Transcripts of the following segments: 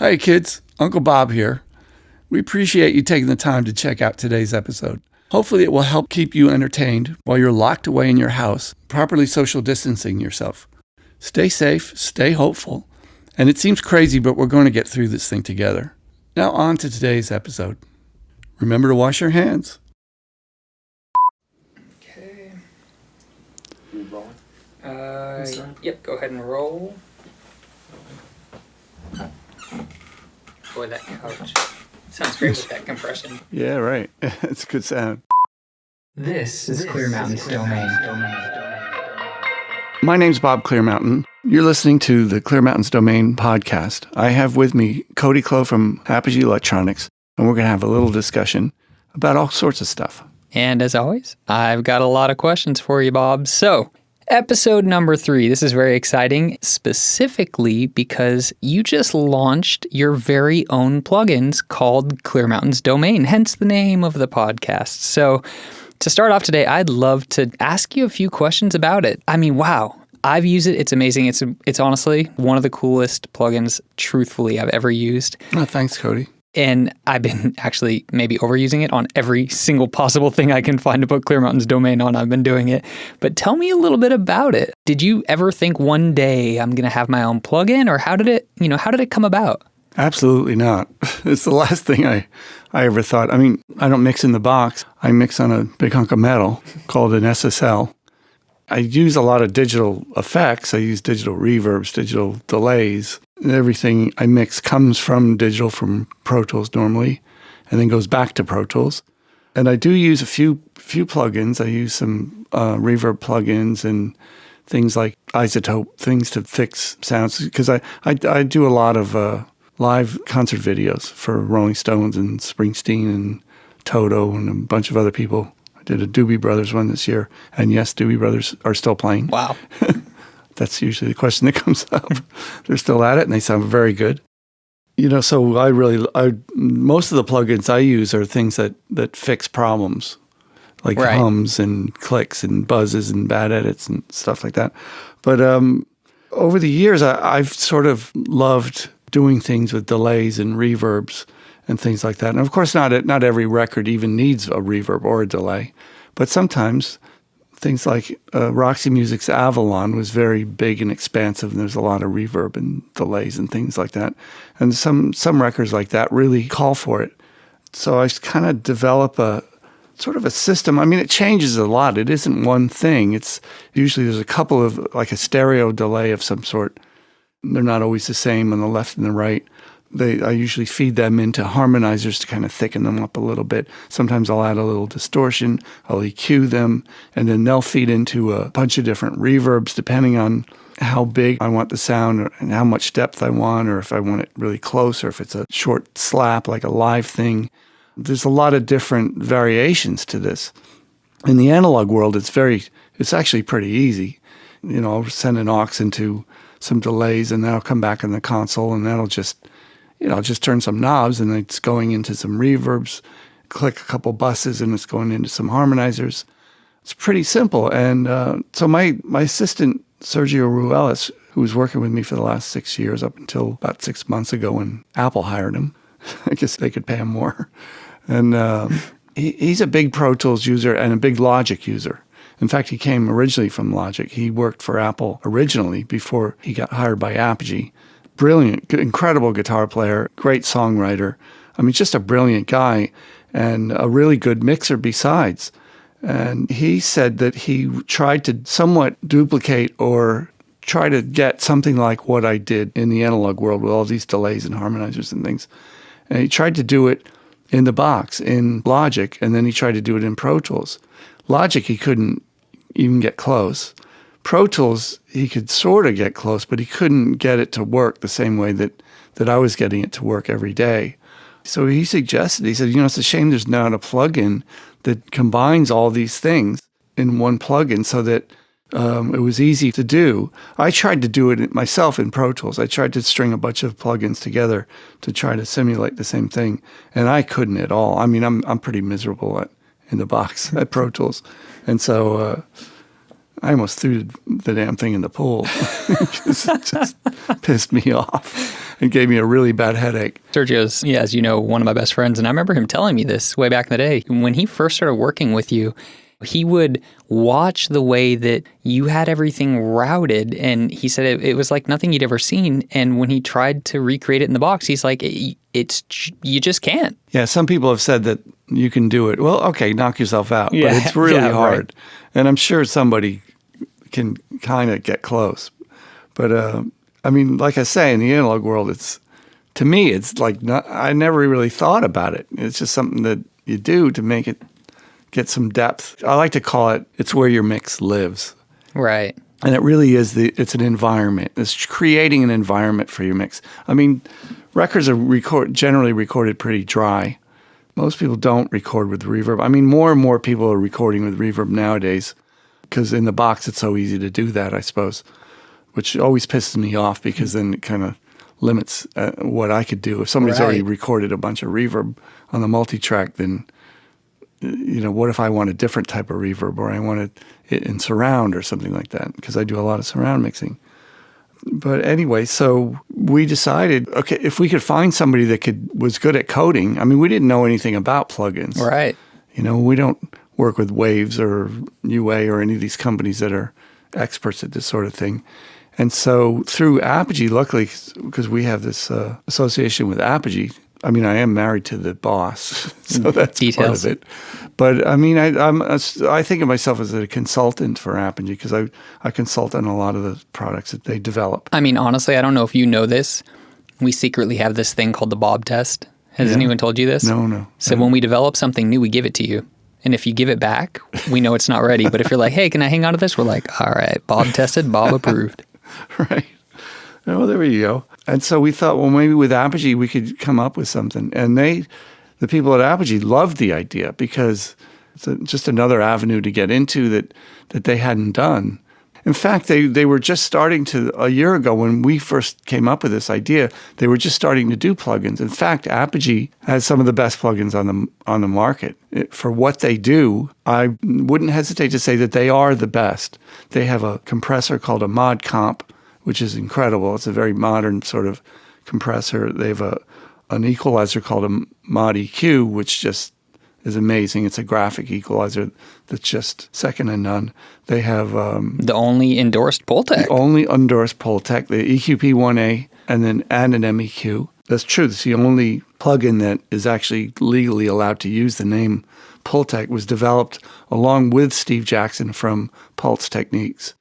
Hey kids, Uncle Bob here. We appreciate you taking the time to check out today's episode. Hopefully it will help keep you entertained while you're locked away in your house, properly social distancing yourself. Stay safe, stay hopeful, and it seems crazy, but we're going to get through this thing together. Now on to today's episode. Remember to wash your hands. Okay. You rolling? Yep, go ahead and roll. Boy, that couch sounds great with that compression. Yeah, right. It's a good sound. This is Clearmountain's domain. My name's Bob Clearmountain. You're listening to the Clearmountain's Domain podcast. I have with me Cody Clow from Apogee Electronics, and we're going to have a little discussion about all sorts of stuff. And as always, I've got a lot of questions for you, Bob. So, episode number 3. This is very exciting, specifically because you just launched your very own plugins called Clearmountain's Domain, hence the name of the podcast. So, to start off today, I'd love to ask you a few questions about it. I mean, wow. I've used it. It's amazing. It's honestly one of the coolest plugins, truthfully, I've ever used. Oh, thanks, Cody. And I've been actually maybe overusing it on every single possible thing I can find to put Clearmountain's Domain on. I've been doing it. But tell me a little bit about it. Did you ever think one day I'm going to have my own plugin, or how did it come about? Absolutely not. It's the last thing I ever thought. I mean, I don't mix in the box. I mix on a big hunk of metal called an SSL. I use a lot of digital effects. I use digital reverbs, digital delays. Everything I mix comes from digital, from Pro Tools normally, and then goes back to Pro Tools. And I do use a few plugins. I use some reverb plugins and things like isotope, things to fix sounds, because I do a lot of live concert videos for Rolling Stones and Springsteen and Toto and a bunch of other people. I did a Doobie Brothers one this year, and yes, Doobie Brothers are still playing. Wow. That's usually the question that comes up. They're still at it, and they sound very good. So most of the plugins I use are things that fix problems, like right. hums and clicks and buzzes and bad edits and stuff like that. But over the years, I've sort of loved doing things with delays and reverbs and things like that. And of course, not every record even needs a reverb or a delay, but sometimes things like Roxy Music's Avalon was very big and expansive, and there's a lot of reverb and delays and things like that. And some records like that really call for it. So I kind of develop a sort of a system. I mean, it changes a lot. It isn't one thing. It's usually there's a couple of, like a stereo delay of some sort. They're not always the same on the left and the right. I usually feed them into harmonizers to kind of thicken them up a little bit. Sometimes I'll add a little distortion, I'll EQ them, and then they'll feed into a bunch of different reverbs depending on how big I want the sound and how much depth I want, or if I want it really close, or if it's a short slap like a live thing. There's a lot of different variations to this. In the analog world, it's actually pretty easy. I'll send an aux into some delays, and that'll come back in the console, and that'll just turn some knobs, and it's going into some reverbs, click a couple buses, and it's going into some harmonizers. It's pretty simple. And so my assistant, Sergio Ruelas, who was working with me for the last 6 years, up until about 6 months ago when Apple hired him, I guess they could pay him more. And he's a big Pro Tools user and a big Logic user. In fact, he came originally from Logic. He worked for Apple originally before he got hired by Apogee. Brilliant, incredible guitar player, great songwriter. I mean, just a brilliant guy and a really good mixer besides. And he said that he tried to somewhat duplicate or try to get something like what I did in the analog world with all these delays and harmonizers and things. And he tried to do it in the box, in Logic, and then he tried to do it in Pro Tools. Logic, he couldn't even get close. Pro Tools, he could sort of get close, but he couldn't get it to work the same way that I was getting it to work every day. So he said, it's a shame there's not a plugin that combines all these things in one plugin so that it was easy to do. I tried to do it myself in Pro Tools. I tried to string a bunch of plugins together to try to simulate the same thing, and I couldn't at all. I mean, I'm pretty miserable in the box at Pro Tools. And so I almost threw the damn thing in the pool. It just pissed me off and gave me a really bad headache. Sergio's, yeah, as you know, one of my best friends, and I remember him telling me this way back in the day. When he first started working with you, he would watch the way that you had everything routed, and he said it was like nothing he'd ever seen. And when he tried to recreate it in the box, he's like, it's you just can't. Yeah, some people have said that you can do it. Well, okay, knock yourself out. Yeah, but it's really yeah, hard. right. And I'm sure somebody can kind of get close. But, I mean, like I say, in the analog world, to me, it's like, I never really thought about it. It's just something that you do to make it get some depth. I like to call it's where your mix lives. Right. And it really is, it's an environment. It's creating an environment for your mix. I mean, records are generally recorded pretty dry. Most people don't record with reverb. I mean, more and more people are recording with reverb nowadays because in the box it's so easy to do that, I suppose, which always pisses me off because then it kind of limits what I could do. If somebody's already recorded a bunch of reverb on the multi-track, then what if I want a different type of reverb or I want it in surround or something like that, because I do a lot of surround mixing. But anyway, so we decided, okay, if we could find somebody that was good at coding. I mean, we didn't know anything about plugins. Right. We don't work with Waves or UA or any of these companies that are experts at this sort of thing. And so through Apogee, luckily, because we have this association with Apogee, I mean, I am married to the boss, so that's Details. part of it. But I mean, I think of myself as a consultant for Apogee because I consult on a lot of the products that they develop. I mean, honestly, I don't know if you know this. We secretly have this thing called the Bob test. Has anyone told you this? No. So when we develop something new, we give it to you. And if you give it back, we know it's not ready. But if you're like, hey, can I hang on to this? We're like, all right, Bob tested, Bob approved. Right. Oh, there you go. And so we thought, well, maybe with Apogee we could come up with something. And the people at Apogee loved the idea because it's just another avenue to get into that they hadn't done. In fact, they were just starting to, a year ago when we first came up with this idea, they were just starting to do plugins. In fact, Apogee has some of the best plugins on the market. For what they do, I wouldn't hesitate to say that they are the best. They have a compressor called a Mod Comp, which is incredible. It's a very modern sort of compressor. They have an equalizer called a Mod EQ, which just is amazing. It's a graphic equalizer that's just second to none. They have the only endorsed Pultec. the only endorsed Pultec, the EQP1A, and an MEQ. That's true. It's the only plugin that is actually legally allowed to use the name Pultec. Was developed along with Steve Jackson from Pulse Techniques.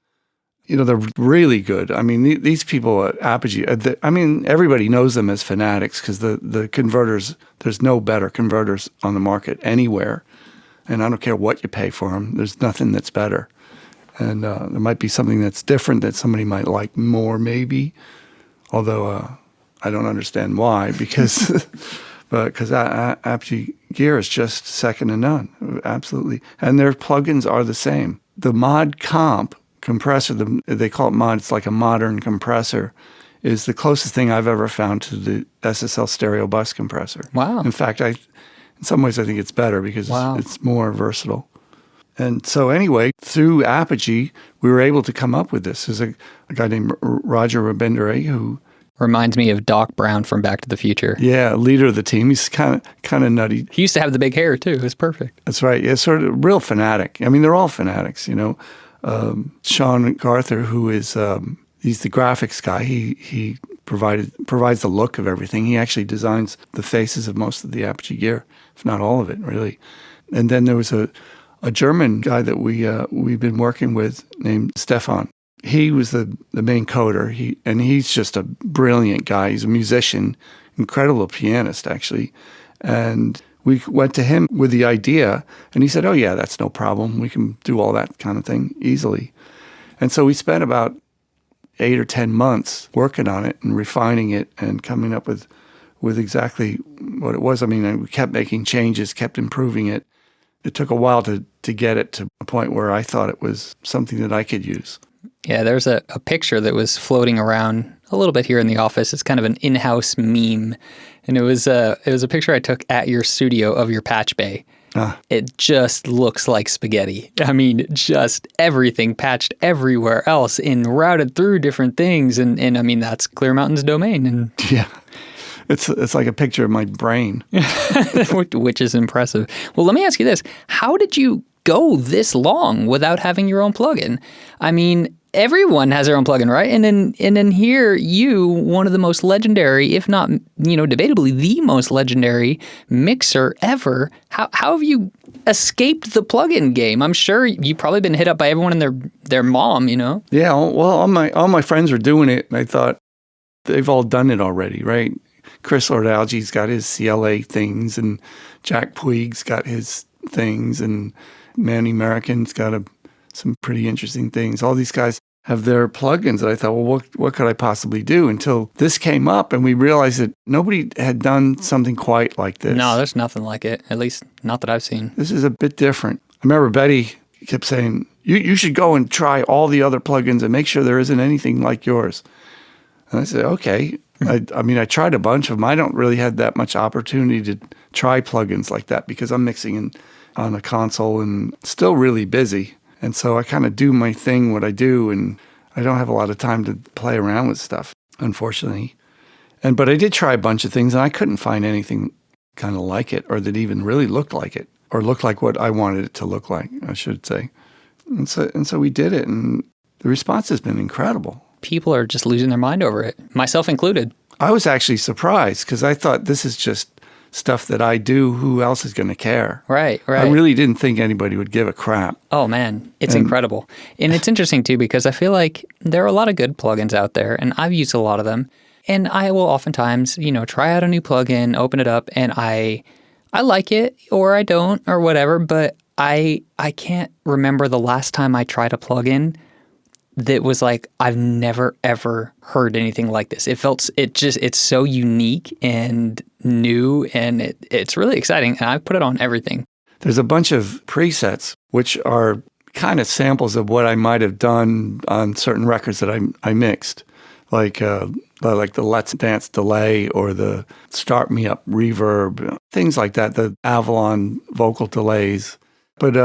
They're really good. I mean, these people at Apogee, everybody knows them as fanatics because the converters, there's no better converters on the market anywhere. And I don't care what you pay for them. There's nothing that's better. And there might be something that's different that somebody might like more maybe, although I don't understand why because Apogee gear is just second to none, absolutely. And their plugins are the same. The Mod Comp compressor, they call it mod, it's like a modern compressor, is the closest thing I've ever found to the SSL stereo bus compressor. Wow. In fact, in some ways I think it's better because it's more versatile. And so anyway, through Apogee, we were able to come up with this. There's a guy named Roger Rabindra who... Reminds me of Doc Brown from Back to the Future. Yeah, leader of the team. He's kind of nutty. He used to have the big hair too. It was perfect. That's right. Yeah, sort of real fanatic. I mean, they're all fanatics, Sean Garther, who is he's the graphics guy. He provides the look of everything. He actually designs the faces of most of the Apogee gear, if not all of it, really. And then there was a German guy that we've been working with named Stefan. He was the main coder. He's just a brilliant guy. He's a musician, incredible pianist actually, and we went to him with the idea, and he said, oh, yeah, that's no problem. We can do all that kind of thing easily. And so we spent about 8 or 10 months working on it and refining it and coming up with exactly what it was. I mean, we kept making changes, kept improving it. It took a while to get it to a point where I thought it was something that I could use. Yeah, there's a picture that was floating around a little bit here in the office. It's kind of an in-house meme. And it was a picture I took at your studio of your patch bay. It just looks like spaghetti. I mean, just everything patched everywhere else and routed through different things. And I mean, that's Clearmountain's domain. And Yeah. It's like a picture of my brain. which is impressive. Well, let me ask you this. How did you go this long without having your own plugin? I mean, everyone has their own plugin, right? And then here, you, one of the most legendary, if not, debatably the most legendary mixer ever. How have you escaped the plugin game? I'm sure you've probably been hit up by everyone and their mom, Yeah, well, all my friends were doing it, and I thought they've all done it already, right? Chris Lord-Alge's got his CLA things, and Jack Puig's got his things, and Manny American's got some pretty interesting things. All these guys have their plugins, and I thought, well, what could I possibly do? Until this came up, and we realized that nobody had done something quite like this. No, there's nothing like it, at least not that I've seen. This is a bit different. I remember Betty kept saying, you should go and try all the other plugins and make sure there isn't anything like yours. And I said, okay. I mean, I tried a bunch of them. I don't really have that much opportunity to try plugins like that because I'm mixing on a console and still really busy. And so I kind of do my thing, what I do, and I don't have a lot of time to play around with stuff, unfortunately. But I did try a bunch of things, and I couldn't find anything kind of like it or that even really looked like it or looked like what I wanted it to look like, I should say. And so we did it, and the response has been incredible. People are just losing their mind over it, myself included. I was actually surprised because I thought this is just stuff that I do. Who else is going to care? Right. I really didn't think anybody would give a crap. Oh, man. It's incredible. And it's interesting, too, because I feel like there are a lot of good plugins out there, and I've used a lot of them. And I will oftentimes, try out a new plugin, open it up, and I like it or I don't or whatever, but I can't remember the last time I tried a plugin that was like, I've never, ever heard anything like this. It's so unique and new, and it's really exciting, and I've put it on everything. There's a bunch of presets, which are kind of samples of what I might have done on certain records that I mixed, like the Let's Dance delay or the Start Me Up reverb, things like that, the Avalon vocal delays. But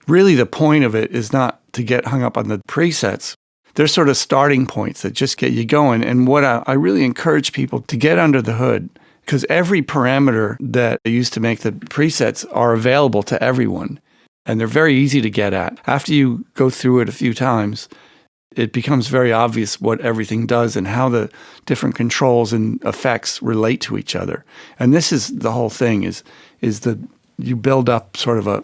really the point of it is not to get hung up on the presets. They're sort of starting points that just get you going. And what I really encourage people to get under the hood, because every parameter that I used to make the presets are available to everyone. And they're very easy to get at. After you go through it a few times, it becomes very obvious what everything does and how the different controls and effects relate to each other. And this is the whole thing, is that you build up sort of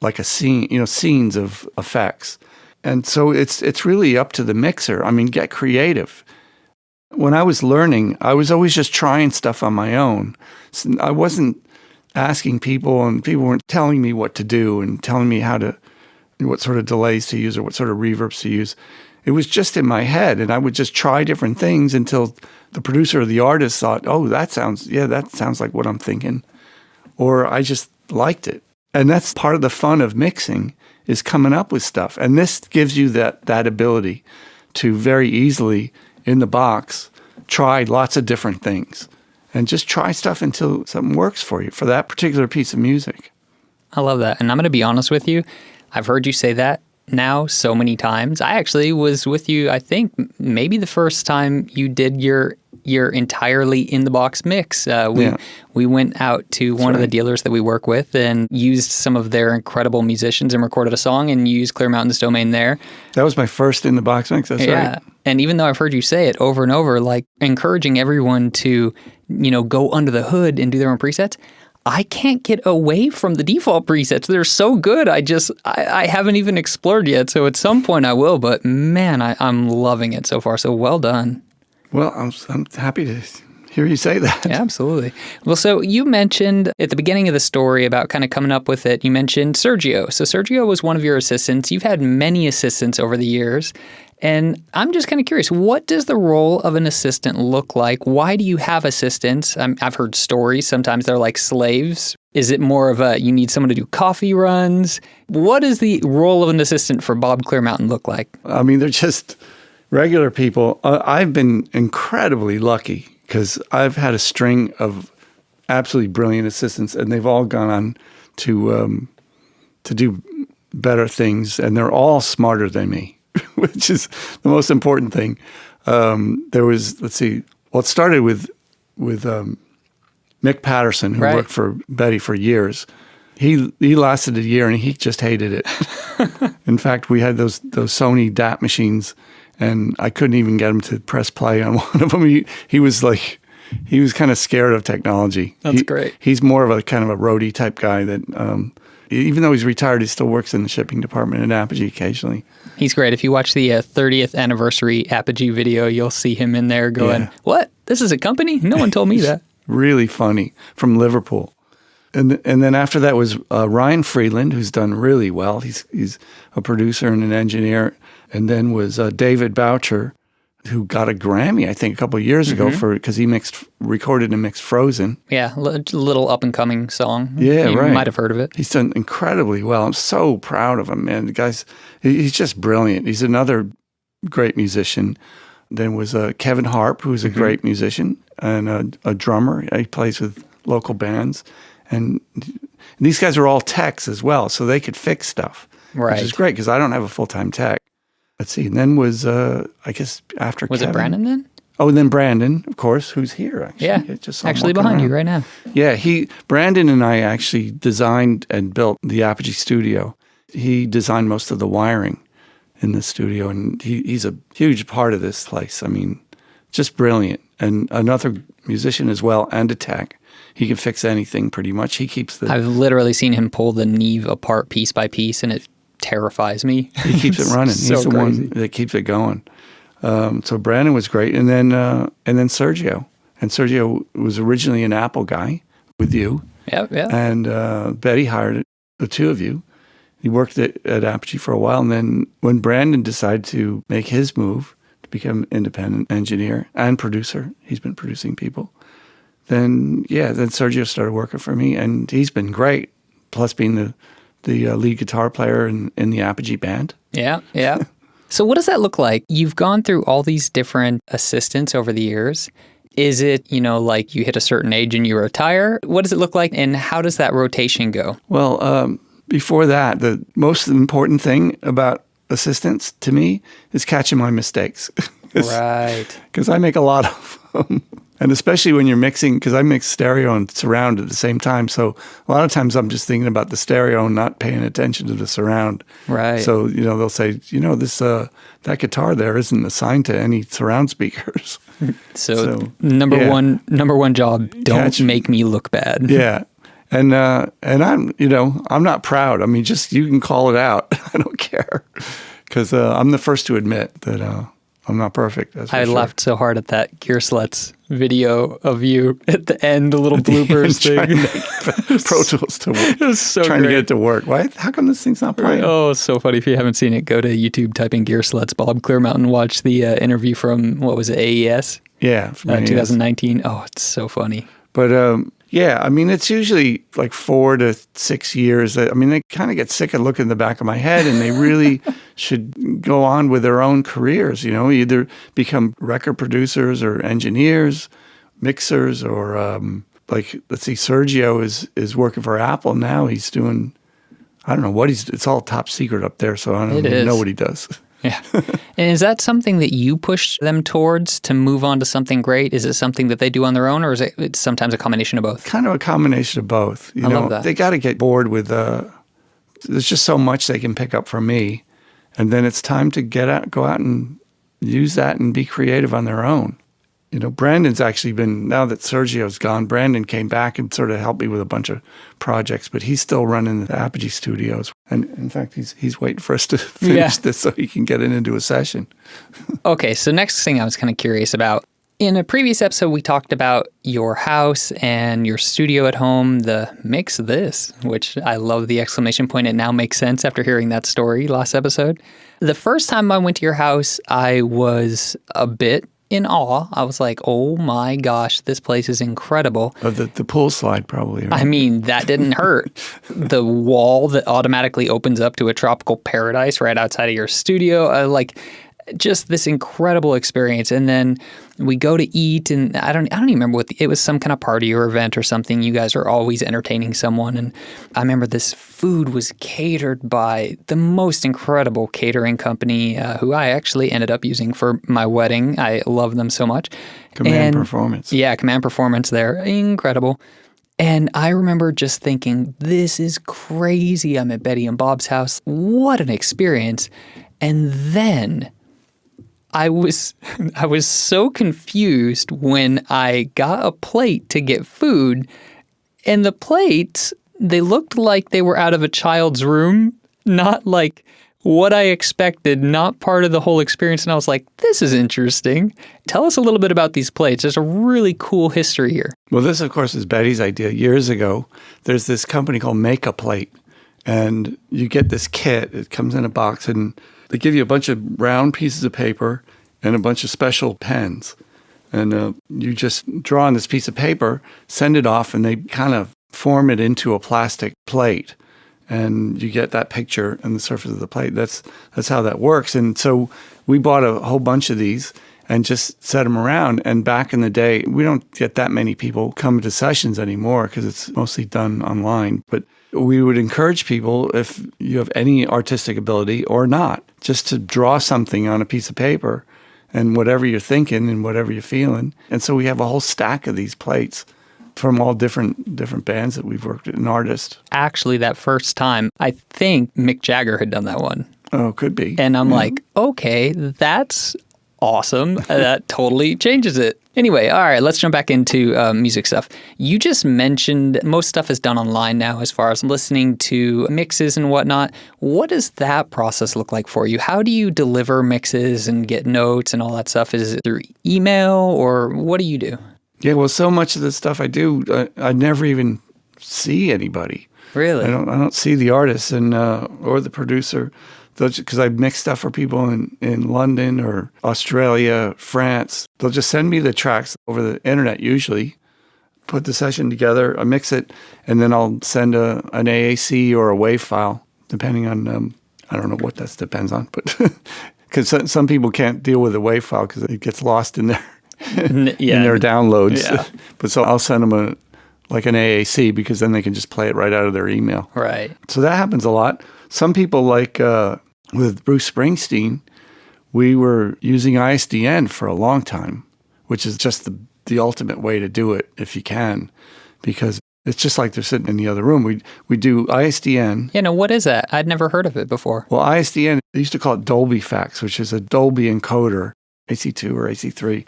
like a scene, scenes of effects. And so it's really up to the mixer. I mean, get creative. When I was learning, I was always just trying stuff on my own. So I wasn't asking people, and people weren't telling me what to do and telling me what sort of delays to use or what sort of reverbs to use. It was just in my head, and I would just try different things until the producer or the artist thought, oh, that sounds like what I'm thinking. Or I just liked it. And that's part of the fun of mixing, is coming up with stuff. And this gives you that ability to very easily, in the box, try lots of different things. And just try stuff until something works for you, for that particular piece of music. I love that. And I'm going to be honest with you. I've heard you say that now so many times. I actually was with you, I think, maybe the first time you did your entirely in-the-box mix. We went out to one of the dealers that we work with and used some of their incredible musicians and recorded a song and used Clearmountain's domain there. That was my first in-the-box mix, that's right. And even though I've heard you say it over and over, like encouraging everyone to, go under the hood and do their own presets, I can't get away from the default presets. They're so good. I haven't even explored yet. So at some point I will, but man, I'm loving it so far. So well done. Well, I'm happy to hear you say that. Yeah, absolutely. Well, so you mentioned at the beginning of the story about kind of coming up with it, you mentioned Sergio. So Sergio was one of your assistants. You've had many assistants over the years. And I'm just kind of curious, what does the role of an assistant look like? Why do you have assistants? I've heard stories. Sometimes they're like slaves. Is it more of you need someone to do coffee runs? What does the role of an assistant for Bob Clearmountain look like? I mean, they're just regular people. I've been incredibly lucky because I've had a string of absolutely brilliant assistants, and they've all gone on to do better things, and they're all smarter than me, which is the most important thing. There was, let's see, well, it started with Mick Patterson, who worked for Betty for years. He lasted a year, and he just hated it. In fact, we had those Sony DAT machines, and I couldn't even get him to press play on one of them. He was kind of scared of technology. That's great. He's more of a kind of a roadie type guy that, even though he's retired, he still works in the shipping department at Apogee occasionally. He's great. If you watch the 30th anniversary Apogee video, you'll see him in there going, "What? This is a company? No one told me that." Really funny, from Liverpool. And then after that was Ryan Freeland, who's done really well. He's a producer and an engineer. And then was David Boucher, who got a Grammy, I think, a couple of years ago because he recorded and mixed Frozen. Yeah, little up-and-coming song. Yeah, you right. might have heard of it. He's done incredibly well. I'm so proud of him, man. The guy's, he's just brilliant. He's another great musician. Then was Kevin Harp, who's a great musician and a drummer. He plays with local bands. And these guys are all techs as well, so they could fix stuff, right? Which is great because I don't have a full-time tech. Let's see. And then was, I guess, after Was Kevin. it Brandon then? Oh, and then Brandon, of course, who's here, actually. Yeah, just actually behind you right now. Yeah, Brandon and I actually designed and built the Apogee studio. He designed most of the wiring in the studio, and he's a huge part of this place. I mean, just brilliant. And another musician as well, and a tech. He can fix anything pretty much. He keeps the... I've literally seen him pull the Neve apart piece by piece, and it terrifies me. He keeps it running. So He's the crazy. one that keeps it going. So Brandon was great. And then Sergio. And Sergio was originally an Apple guy with you. Yeah. And Betty hired the two of you. He worked at Apogee for a while. And then when Brandon decided to make his move to become independent engineer and producer, he's been producing people. Then Sergio started working for me, and he's been great. Plus being the lead guitar player in the Apogee band. Yeah. So what does that look like? You've gone through all these different assistants over the years. Is it, like you hit a certain age and you retire? What does it look like, and how does that rotation go? Well, before that, the most important thing about assistants to me is catching my mistakes. Right. Because I make a lot of them. And especially when you're mixing, because I mix stereo and surround at the same time. So a lot of times I'm just thinking about the stereo and not paying attention to the surround. Right. So, they'll say, this that guitar there isn't assigned to any surround speakers. So number one job, don't make me look bad. Yeah. And I'm not proud. I mean, just you can call it out. I don't care. Because I'm the first to admit that I'm not perfect. I laughed so hard at that Gear Sluts video of you at the end, the little bloopers thing. Pro Tools to work. It was so trying great. to get it to work. Why? How come this thing's not playing? Oh, it's so funny. If you haven't seen it, go to YouTube, type in Gear Sluts, Bob Clearmountain, watch the interview from, what was it, AES? Yeah. 2019. Oh, it's so funny. But I mean, it's usually like 4 to 6 years. I mean, they kind of get sick of looking in the back of my head, and they really should go on with their own careers, either become record producers or engineers, mixers, or let's see, Sergio is working for Apple now. He's doing, I don't know what it's all top secret up there, so I don't even know what he does. Yeah. And is that something that you push them towards to move on to something great? Is it something that they do on their own, or is it sometimes a combination of both? Kind of a combination of both. I love that. They got to get bored with, there's just so much they can pick up from me. And then it's time to go out and use that and be creative on their own. Brandon's actually been, now that Sergio's gone, Brandon came back and sort of helped me with a bunch of projects, but he's still running the Apogee studios. And in fact, he's waiting for us to finish this so he can get it into a session. Okay, so next thing I was kind of curious about. In a previous episode, we talked about your house and your studio at home, the mix this, which I love the exclamation point. It now makes sense after hearing that story last episode. The first time I went to your house, I was a bit in awe. I was like, oh my gosh, this place is incredible. The pool slide probably. Right? I mean, that didn't hurt. The wall that automatically opens up to a tropical paradise right outside of your studio. Just this incredible experience. And then we go to eat, and I don't even remember it was some kind of party or event or something. You guys are always entertaining someone, and I remember this food was catered by the most incredible catering company, who I actually ended up using for my wedding. I love them so much. Command Performance. Yeah, Command Performance there. Incredible. And I remember just thinking, this is crazy. I'm at Betty and Bob's house. What an experience. And then I was so confused when I got a plate to get food, and the plates, they looked like they were out of a child's room, not like what I expected, not part of the whole experience. And I was like, this is interesting. Tell us a little bit about these plates. There's a really cool history here. Well, this, of course, is Betty's idea. Years ago, there's this company called Make a Plate, and you get this kit. It comes in a box, and they give you a bunch of round pieces of paper and a bunch of special pens. And you just draw on this piece of paper, send it off, and they kind of form it into a plastic plate. And you get that picture on the surface of the plate. That's how that works. And so we bought a whole bunch of these and just set them around. And back in the day, we don't get that many people coming to sessions anymore because it's mostly done online. But we would encourage people, if you have any artistic ability or not, just to draw something on a piece of paper and whatever you're thinking and whatever you're feeling. And so we have a whole stack of these plates from all different bands that we've worked with, and artists. Actually, that first time, I think Mick Jagger had done that one. Oh, could be. And I'm like, okay, that's awesome. That totally changes it. Anyway, all right, let's jump back into music stuff. You just mentioned most stuff is done online now as far as listening to mixes and whatnot. What does that process look like for you? How do you deliver mixes and get notes and all that stuff? Is it through email, or what do you do? Yeah, well, so much of the stuff I do, I never even see anybody. Really? I don't see the artist and or the producer, because I mix stuff for people in London or Australia, France. They'll just send me the tracks over the internet usually, put the session together, I mix it, and then I'll send an AAC or a WAV file, depending on, I don't know what that depends on, but because some people can't deal with a WAV file because it gets lost in there. In their downloads. Yeah. But so I'll send them an AAC, because then they can just play it right out of their email. Right. So that happens a lot. Some people, like with Bruce Springsteen, we were using ISDN for a long time, which is just the ultimate way to do it if you can, because it's just like they're sitting in the other room. We do ISDN. Yeah, no, what is that? I'd never heard of it before. Well, ISDN, they used to call it Dolby Fax, which is a Dolby encoder, AC2 or AC3.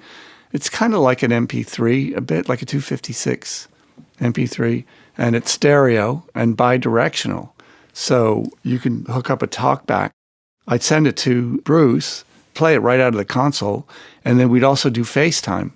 It's kind of like an MP3, a bit like a 256 MP3, and it's stereo and bidirectional. So you can hook up a talkback. I'd send it to Bruce, play it right out of the console, and then we'd also do FaceTime.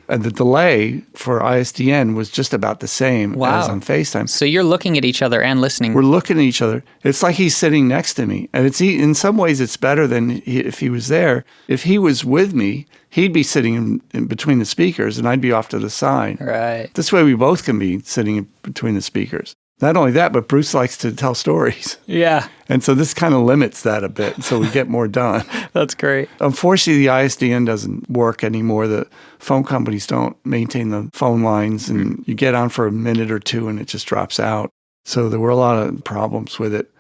And the delay for ISDN was just about the same as on FaceTime. So you're looking at each other and listening. We're looking at each other. It's like he's sitting next to me. And it's in some ways it's better than if he was there. If he was with me, he'd be sitting in between the speakers and I'd be off to the side. Right. This way we both can be sitting in between the speakers. Not only that, but Bruce likes to tell stories. Yeah. And so this kind of limits that a bit, so we get more done. That's great. Unfortunately, the ISDN doesn't work anymore. The phone companies don't maintain the phone lines, and you get on for a minute or two and it just drops out. So there were a lot of problems with it.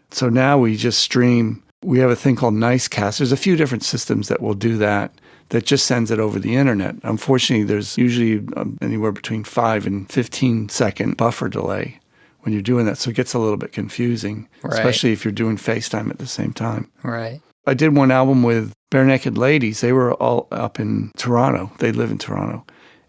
So now we just stream. We have a thing called NiceCast. There's a few different systems that will do that just sends it over the internet. Unfortunately, there's usually anywhere between 5 and 15 second buffer delay when you're doing that. So it gets a little bit confusing, especially if you're doing FaceTime at the same time. Right. I did one album with Bare Naked Ladies. They were all up in Toronto. They live in Toronto.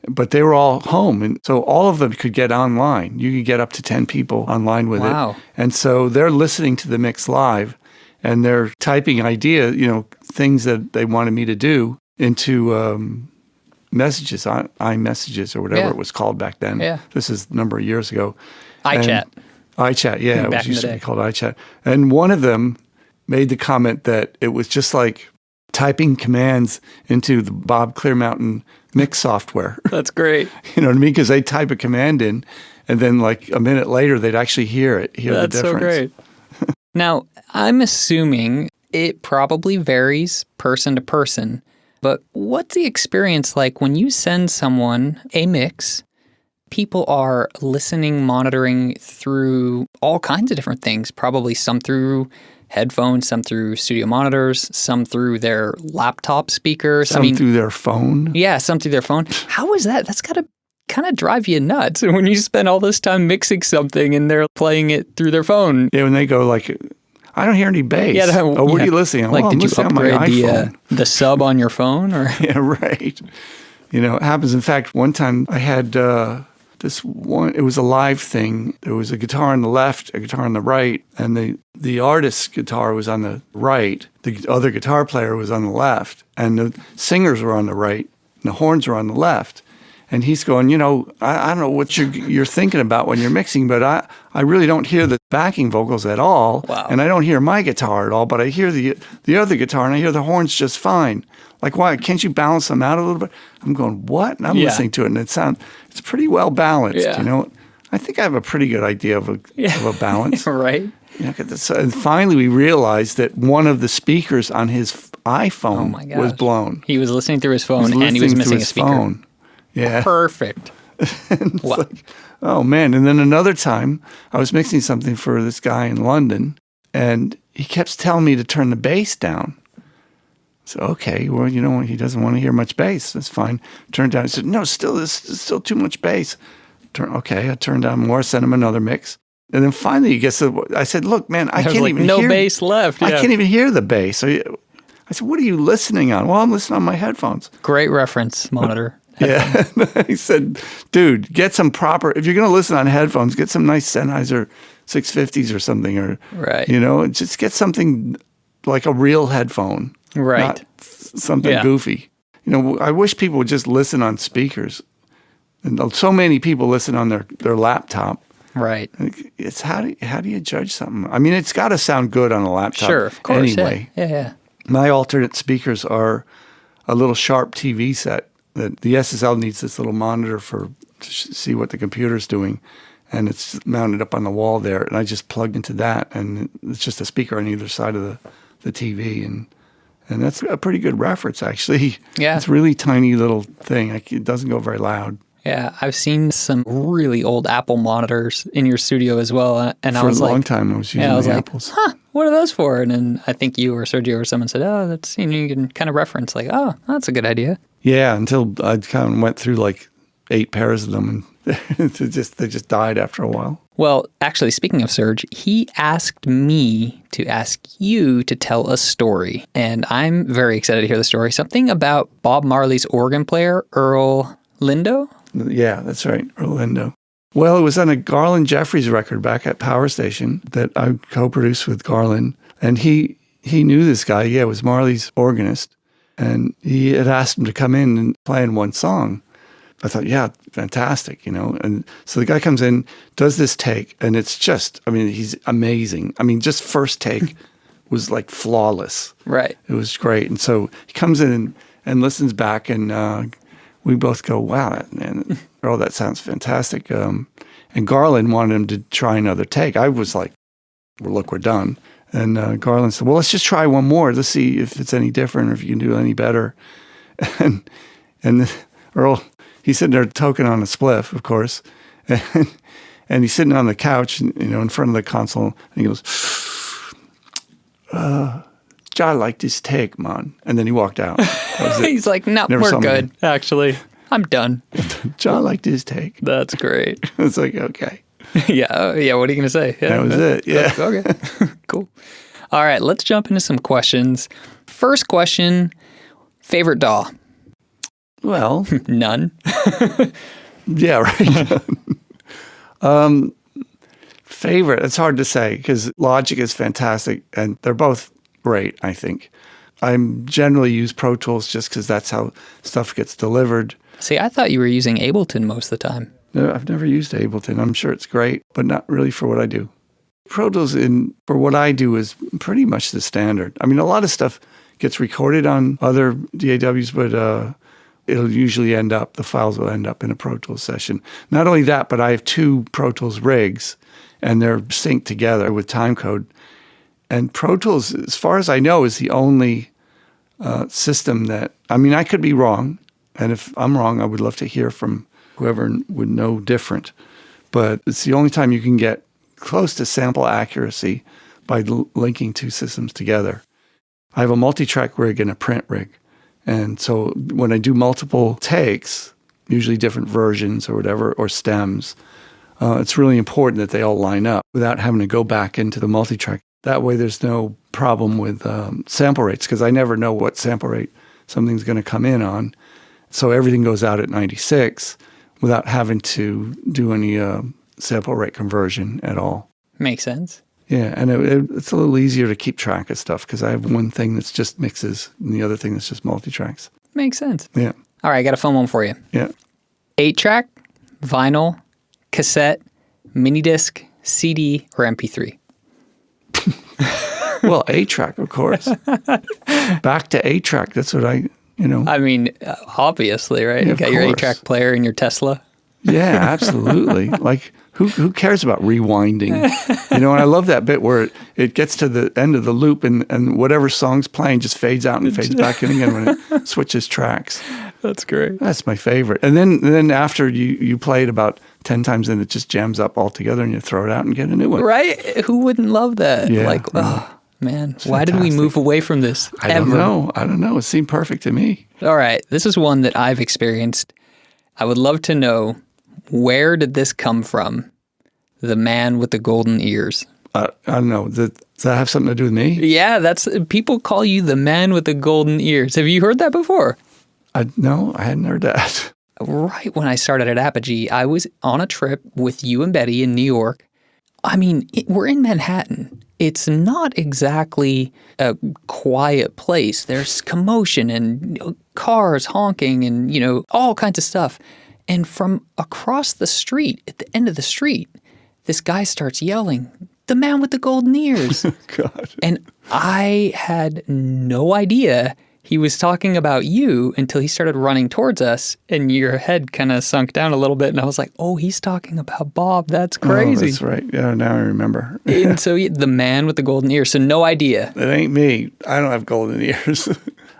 But they were all home. And so all of them could get online. You could get up to 10 people online with it. And so they're listening to the mix live and they're typing things that they wanted me to do into messages, iMessages or whatever it was called back then. Yeah. This is a number of years ago. iChat. iChat, yeah. Back It used to be called iChat. And one of them made the comment that it was just like typing commands into the Bob Clearmountain mix software. That's great. You know what I mean? Because they type a command in, and then like a minute later, they'd actually hear the difference. That's so great. Now, I'm assuming it probably varies person to person, But what's the experience like when you send someone a mix? People are listening, monitoring through all kinds of different things, probably some through headphones, some through studio monitors, some through their laptop speakers. Some through their phone. Yeah, some through their phone. How is that? That's got to kind of drive you nuts when you spend all this time mixing something and they're playing it through their phone. Yeah, when they go like, I don't hear any bass. Yeah, what are you listening? Like, did you upgrade the the sub on your phone? Or yeah, right. It happens. In fact, one time I had this one. It was a live thing. There was a guitar on the left, a guitar on the right, and the artist's guitar was on the right. The other guitar player was on the left, and the singers were on the right, and the horns were on the left. And he's going, I don't know what you're thinking about when you're mixing, but I really don't hear the backing vocals at all. Wow. And I don't hear my guitar at all, but I hear the other guitar and I hear the horns just fine. Like, why? Can't you balance them out a little bit? I'm going, what? And I'm listening to it, and it's pretty well balanced, I think I have a pretty good idea of a balance. Right. And finally we realized that one of the speakers on his iPhone was blown. He was listening through his phone and he was missing a speaker. Phone. Yeah. Perfect. Wow. Like, oh, man. And then another time, I was mixing something for this guy in London, and he kept telling me to turn the bass down. So, okay, well, he doesn't want to hear much bass. That's fine. Turned down. He said, no, there's still too much bass. Okay, I turned down more, sent him another mix. And then finally, I said, look, man, I can't even hear. No bass left. Yeah. I can't even hear the bass. So I said, what are you listening on? Well, I'm listening on my headphones. Great reference monitor. Yeah. He said, dude, get some proper, if you're going to listen on headphones, get some nice Sennheiser 650s or something, or, right. Just get something like a real headphone. Right. Not something goofy. I wish people would just listen on speakers. And so many people listen on their laptop. Right. It's how do you judge something? I mean, it's got to sound good on a laptop. Sure, of course. Anyway. Yeah. My alternate speakers are a little Sharp TV set. The SSL needs this little monitor to see what the computer's doing, and it's mounted up on the wall there. And I just plugged into that, and it's just a speaker on either side of the TV, and that's a pretty good reference, actually. Yeah, it's a really tiny little thing. It doesn't go very loud. Yeah, I've seen some really old Apple monitors in your studio as well, and for a long time I was using the Apples. Huh, what are those for? And then I think you or Sergio or someone said, oh, that's, you can kind of reference like, oh, that's a good idea. Yeah, until I kind of went through like 8 pairs of them, and they just died after a while. Well, actually, speaking of Serge, he asked me to ask you to tell a story, and I'm very excited to hear the story. Something about Bob Marley's organ player, Earl Lindo? Yeah, that's right, Earl Lindo. Well, it was on a Garland Jeffries record back at Power Station that I co-produced with Garland, and he knew this guy. Yeah, it was Marley's organist. And he had asked him to come in and play in one song. I thought, yeah, fantastic, And so the guy comes in, does this take, and it's just, he's amazing. Just first take was like flawless. Right. It was great. And so he comes in and listens back, and we both go, wow, man, Earl, that sounds fantastic. And Garland wanted him to try another take. I was like, well, look, we're done. And Garland said, well, let's just try one more. Let's see if it's any different or if you can do any better. And Earl, he's sitting there toking on a spliff, of course. And he's sitting on the couch, in front of the console. And he goes, I like this take, man. And then he walked out. He's like, no, we're good, actually. I'm done. I like this take. That's great. It's like, okay. Yeah, what are you going to say? Yeah, that was it, yeah. Okay, cool. All right, let's jump into some questions. First question, favorite DAW? Well. None. Yeah, right. Favorite, it's hard to say because Logic is fantastic and they're both great, I think. I generally use Pro Tools just because that's how stuff gets delivered. See, I thought you were using Ableton most of the time. No, I've never used Ableton. I'm sure it's great, but not really for what I do. Pro Tools for what I do is pretty much the standard. A lot of stuff gets recorded on other DAWs, but it'll usually the files will end up in a Pro Tools session. Not only that, but I have 2 Pro Tools rigs, and they're synced together with timecode. And Pro Tools, as far as I know, is the only system that I mean, I could be wrong. And if I'm wrong, I would love to hear from whoever would know different. But it's the only time you can get close to sample accuracy by linking two systems together. I have a multi-track rig and a print rig. And so when I do multiple takes, usually different versions or whatever, or stems, it's really important that they all line up without having to go back into the multi-track. That way there's no problem with sample rates, because I never know what sample rate something's going to come in on. So everything goes out at 96 without having to do any sample rate conversion at all. Makes sense. Yeah, and it's a little easier to keep track of stuff because I have one thing that's just mixes and the other thing that's just multi-tracks. Makes sense. Yeah. All right, I got a fun one for you. Yeah. 8-track, vinyl, cassette, mini disc, CD, or MP3? Well, 8-track, of course. Back to 8-track. That's what I mean, obviously, right? Yeah, You of got your course. 8-track player in your Tesla. Yeah, absolutely. Like, who cares about rewinding? And I love that bit where it gets to the end of the loop and whatever song's playing just fades out and fades back in again when it switches tracks. That's great. That's my favorite. And then after you play it about 10 times, then it just jams up all together and you throw it out and get a new one. Right? Who wouldn't love that? Yeah, Like, oh, man, why did we fantastic. move away from this? I don't know. It seemed perfect to me. All right, this is one that I've experienced. I would love to know, where did this come from? The man with the golden ears. I don't know. Does that have something to do with me? Yeah, people call you the man with the golden ears. Have you heard that before? No, I hadn't heard that. Right when I started at Apogee, I was on a trip with you and Betty in New York. I mean, we're in Manhattan. It's not exactly a quiet place. There's commotion and cars honking and, all kinds of stuff. And from across the street, at the end of the street, this guy starts yelling, "The man with the golden ears." God. And I had no idea he was talking about you until he started running towards us, and your head kind of sunk down a little bit. And I was like, oh, he's talking about Bob. That's crazy. Oh, that's right. Yeah, now I remember. And so the man with the golden ears. So no idea. It ain't me. I don't have golden ears.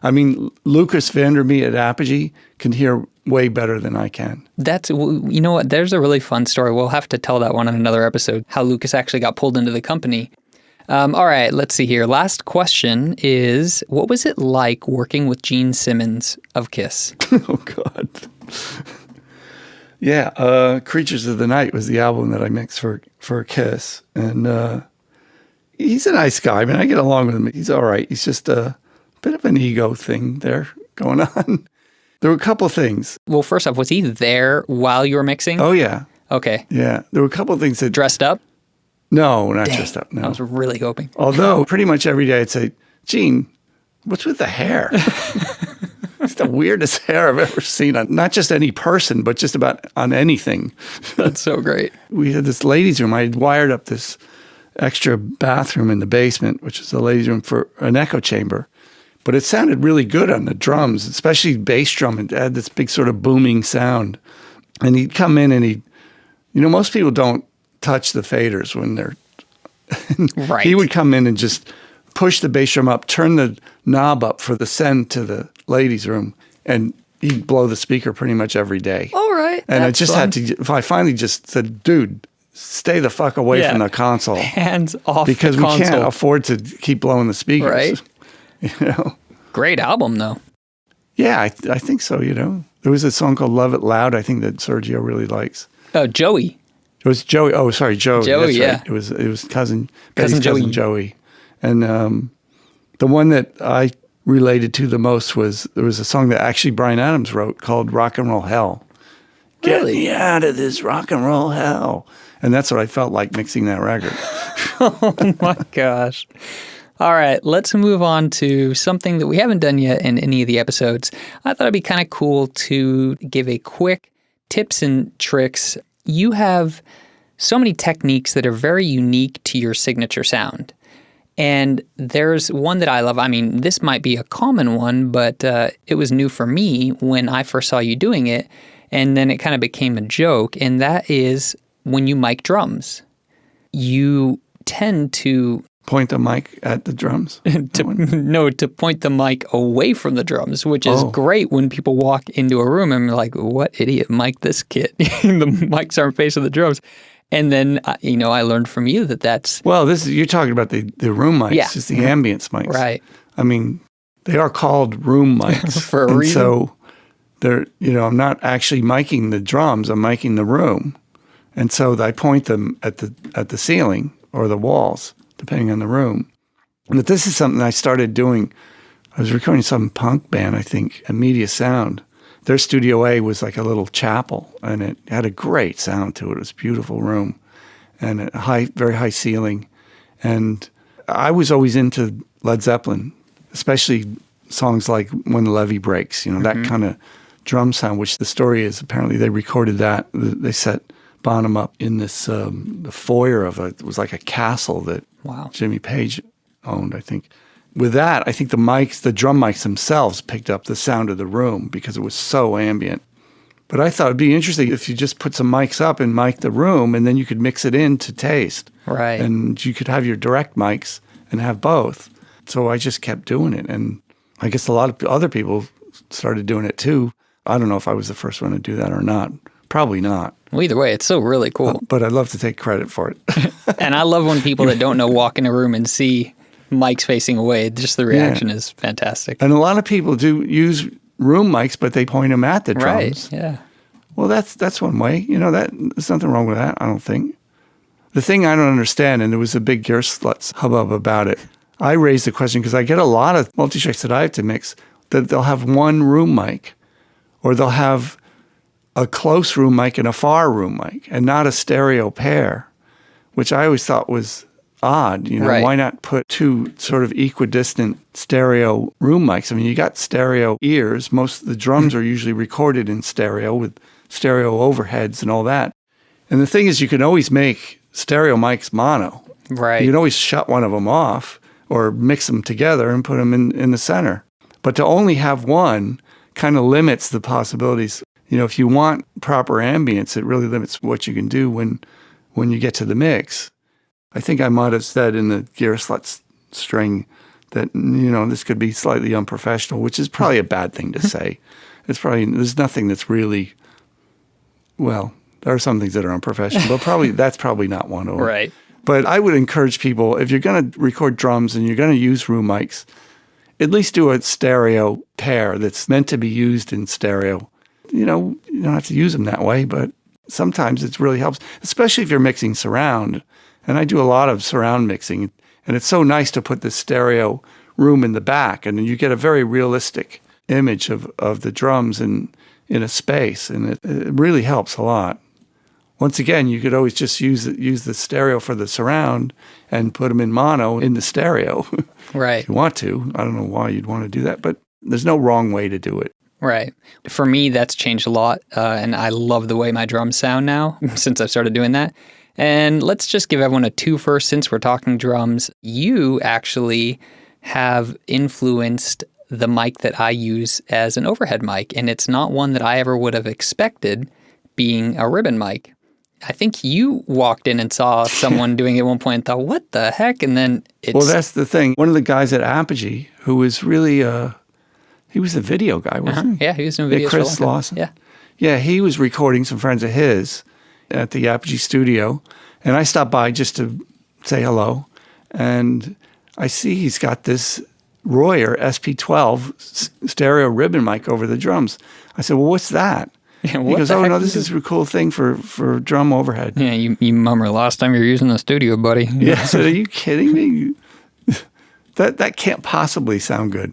I mean, Lucas Vandermeer at Apogee can hear way better than I can. You know what? There's a really fun story. We'll have to tell that one in another episode, how Lucas actually got pulled into the company. All right, let's see here. Last question is, what was it like working with Gene Simmons of Kiss? Oh, God. Yeah, Creatures of the Night was the album that I mixed for Kiss. And he's a nice guy. I mean, I get along with him. He's all right. He's just a bit of an ego thing there going on. There were a couple of things. Well, first off, was he there while you were mixing? Oh, yeah. Okay. Yeah. There were a couple of things that... Dressed up? No, not dressed up, no. I was really hoping. Although, pretty much every day I'd say, Gene, what's with the hair? It's the weirdest hair I've ever seen on not just any person, but just about on anything. That's so great. We had this ladies' room. I had wired up this extra bathroom in the basement, which is a ladies' room for an echo chamber. But it sounded really good on the drums, especially bass drum. It had this big sort of booming sound. And he'd come in and most people don't touch the faders when they're... Right. He would come in and just push the bass drum up, turn the knob up for the send to the ladies' room, and he'd blow the speaker pretty much every day. All right. And I just had to... I finally just said, dude, stay the fuck away from the console. Hands off because the console. we can't afford to keep blowing the speakers. Right. Great album, though. Yeah, I think so, There was a song called Love It Loud, I think that Sergio really likes. Oh, Joey. It was Joey. Oh, sorry, Joey. Joey, That's yeah. Right. It was Betty's Cousin cousin Joey. And the one that I related to the most was, there was a song that actually Bryan Adams wrote called Rock and Roll Hell. Really? Get me out of this rock and roll hell. And that's what I felt like mixing that record. Oh my gosh. All right, let's move on to something that we haven't done yet in any of the episodes. I thought it'd be kind of cool to give a quick tips and tricks. You have so many techniques that are very unique to your signature sound. And there's one that I love. I mean, this might be a common one, but it was new for me when I first saw you doing it. And then it kind of became a joke. And that is when you mic drums. You tend to Point the mic at the drums? to point the mic away from the drums, which is great when people walk into a room and they're like, what idiot mic this kid? The mics aren't facing the drums. And then, I learned from you that's... Well, you're talking about the room mics, just the ambience mics. Right. I mean, they are called room mics. For a reason. So they're, I'm not actually miking the drums, I'm miking the room. And so I point them at the ceiling or the walls, depending on the room. But this is something I started doing. I was recording some punk band, I think, at Media Sound. Their Studio A was like a little chapel, and it had a great sound to it. It was a beautiful room and a very high ceiling. And I was always into Led Zeppelin, especially songs like When the Levee Breaks, that kind of drum sound, which the story is apparently they recorded that. They set Bonham up in this the foyer of it was like a castle that Jimmy Page owned, I think. With that, I think the drum mics themselves picked up the sound of the room because it was so ambient. But I thought it'd be interesting if you just put some mics up and mic the room, and then you could mix it in to taste. Right. And you could have your direct mics and have both. So I just kept doing it. And I guess a lot of other people started doing it too. I don't know if I was the first one to do that or not. Probably not. Well, either way, it's so really cool. But I'd love to take credit for it. And I love when people that don't know walk in a room and see mics facing away. Just the reaction is fantastic. And a lot of people do use room mics, but they point them at the drums. Right, yeah. Well, that's one way. There's nothing wrong with that, I don't think. The thing I don't understand, and there was a big Gearsluts hubbub about it, I raised the question because I get a lot of multi-tracks that I have to mix that they'll have one room mic, or they'll have a close room mic and a far room mic, and not a stereo pair, which I always thought was odd. Right. Why not put two sort of equidistant stereo room mics? I mean, you got stereo ears. Most of the drums are usually recorded in stereo with stereo overheads and all that. And the thing is, you can always make stereo mics mono. Right. You can always shut one of them off or mix them together and put them in the center. But to only have one kind of limits the possibilities. If you want proper ambience, it really limits what you can do when you get to the mix. I think I might have said in the Gearsluts string that, this could be slightly unprofessional, which is probably a bad thing to say. There's nothing that's really, well, there are some things that are unprofessional, but that's probably not one of them. Right. But I would encourage people, if you're going to record drums and you're going to use room mics, at least do a stereo pair that's meant to be used in stereo. You don't have to use them that way, but sometimes it really helps, especially if you're mixing surround. And I do a lot of surround mixing, and it's so nice to put the stereo room in the back, and then you get a very realistic image of the drums in a space, and it really helps a lot. Once again, you could always just use the stereo for the surround and put them in mono in the stereo. Right. If you want to. I don't know why you'd want to do that, but there's no wrong way to do it. Right. For me, that's changed a lot, and I love the way my drums sound now since I've started doing that. And let's just give everyone a twofer since we're talking drums. You actually have influenced the mic that I use as an overhead mic, and it's not one that I ever would have expected being a ribbon mic. I think you walked in and saw someone doing it at one point and thought, what the heck? And then it's... Well, that's the thing. One of the guys at Apogee, who was really, he was a video guy, wasn't he? Yeah, he was doing videos Chris for a long time. Lawson. Yeah. Yeah, he was recording some friends of his at the Apogee studio, and I stopped by just to say hello, and I see he's got this Royer SP12 stereo ribbon mic over the drums. I said, well, what's that? Yeah, he goes, oh, no, this is a cool thing for drum overhead. Yeah, you mummer, last time you were using the studio, buddy. Yeah, I said, are you kidding me? That can't possibly sound good.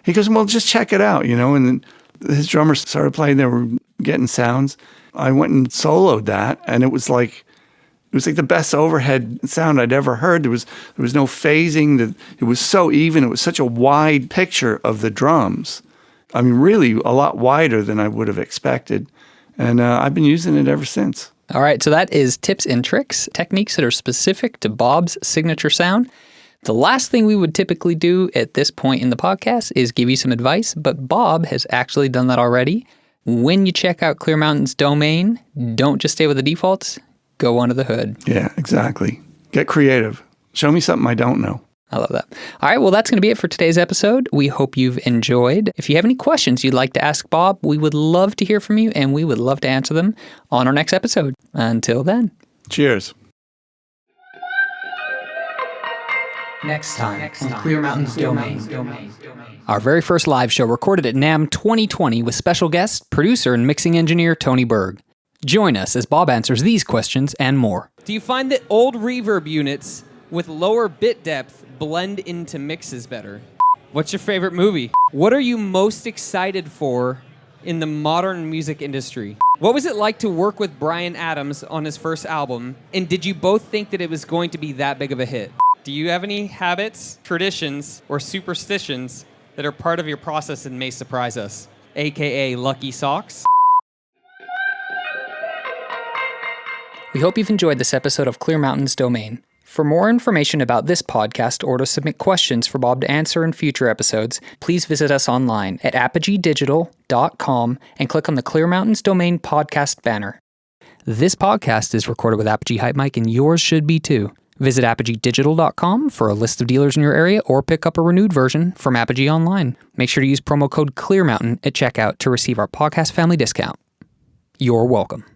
He goes, well, just check it out, and then his drummers started playing, they were getting sounds. I went and soloed that, and it was like the best overhead sound I'd ever heard. There was no phasing. It was so even. It was such a wide picture of the drums. I mean, really a lot wider than I would have expected. And I've been using it ever since. All right, so that is tips and tricks, techniques that are specific to Bob's signature sound. The last thing we would typically do at this point in the podcast is give you some advice, but Bob has actually done that already. When you check out Clearmountain's domain, don't just stay with the defaults, go under the hood. Yeah, exactly. Get creative. Show me something I don't know. I love that. All right, well, that's going to be it for today's episode. We hope you've enjoyed. If you have any questions you'd like to ask Bob, we would love to hear from you, and we would love to answer them on our next episode. Until then. Cheers. Next time on Clearmountain's Domain. Our very first live show recorded at NAMM 2020 with special guest, producer, and mixing engineer Tony Berg. Join us as Bob answers these questions and more. Do you find that old reverb units with lower bit depth blend into mixes better? What's your favorite movie? What are you most excited for in the modern music industry? What was it like to work with Bryan Adams on his first album? And did you both think that it was going to be that big of a hit? Do you have any habits, traditions, or superstitions that are part of your process and may surprise us? AKA lucky socks? We hope you've enjoyed this episode of Clearmountain's Domain. For more information about this podcast or to submit questions for Bob to answer in future episodes, please visit us online at apogeedigital.com and click on the Clearmountain's Domain podcast banner. This podcast is recorded with Apogee Hype Mic, and yours should be too. Visit apogeedigital.com for a list of dealers in your area or pick up a renewed version from Apogee Online. Make sure to use promo code Clearmountain at checkout to receive our podcast family discount. You're welcome.